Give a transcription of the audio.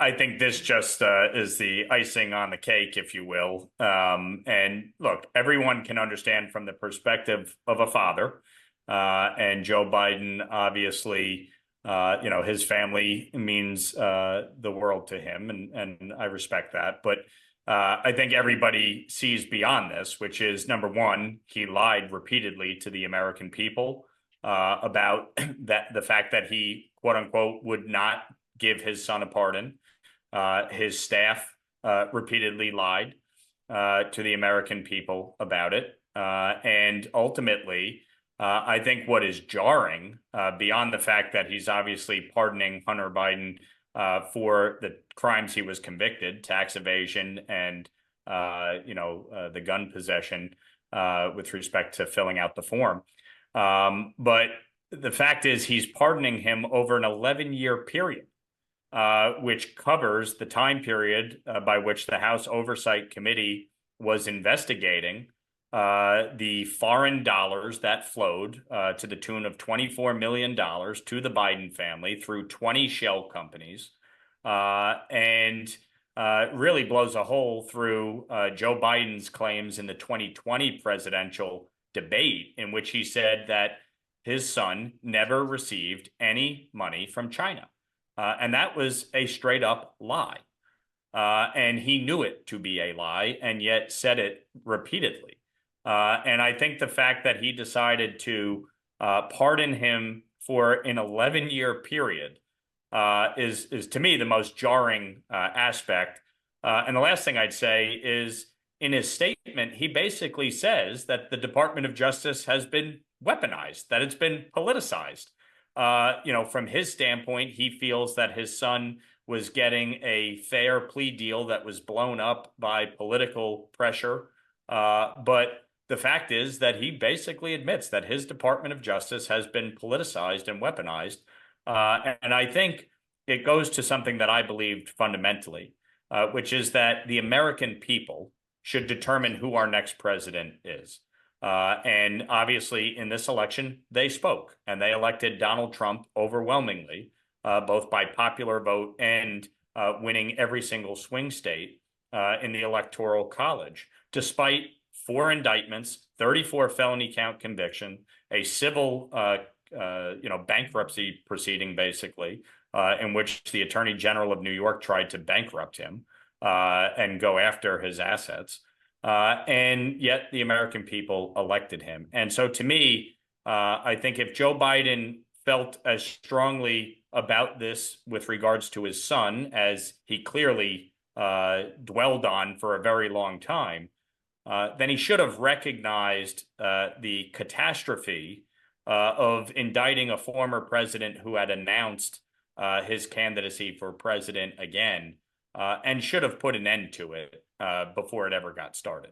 I think this just is the icing on the cake, if you will. And look, everyone can understand from the perspective of a father. And Joe Biden, obviously, his family means the world to him, and I respect that. But I think everybody sees beyond this, which is number one, he lied repeatedly to the American people about the fact that he, quote unquote, would not give his son a pardon. His staff repeatedly lied to the American people about it. And ultimately, I think what is jarring, beyond the fact that he's obviously pardoning Hunter Biden for the crimes he was convicted, tax evasion and the gun possession with respect to filling out the form. But the fact is, he's pardoning him over an 11-year period, which covers the time period by which the House Oversight Committee was investigating the foreign dollars that flowed to the tune of $24 million to the Biden family through 20 shell companies, and really blows a hole through Joe Biden's claims in the 2020 presidential debate, in which he said that his son never received any money from China. And that was a straight up lie. And he knew it to be a lie and yet said it repeatedly. And I think the fact that he decided to pardon him for an 11-year period is to me the most jarring aspect. And the last thing I'd say is, in his statement, he basically says that the Department of Justice has been weaponized, that it's been politicized. From his standpoint, he feels that his son was getting a fair plea deal that was blown up by political pressure. But the fact is that he basically admits that his Department of Justice has been politicized and weaponized. And I think it goes to something that I believed fundamentally, which is that the American people should determine who our next president is. And obviously, in this election, they spoke and they elected Donald Trump overwhelmingly, both by popular vote and winning every single swing state in the Electoral College, despite 4 indictments, 34 felony count conviction, a civil bankruptcy proceeding, basically, in which the Attorney General of New York tried to bankrupt him and go after his assets. And yet the American people elected him. And so to me, I think if Joe Biden felt as strongly about this with regards to his son as he clearly dwelled on for a very long time, then he should have recognized the catastrophe of indicting a former president who had announced his candidacy for president again, and should have put an end to it before it ever got started.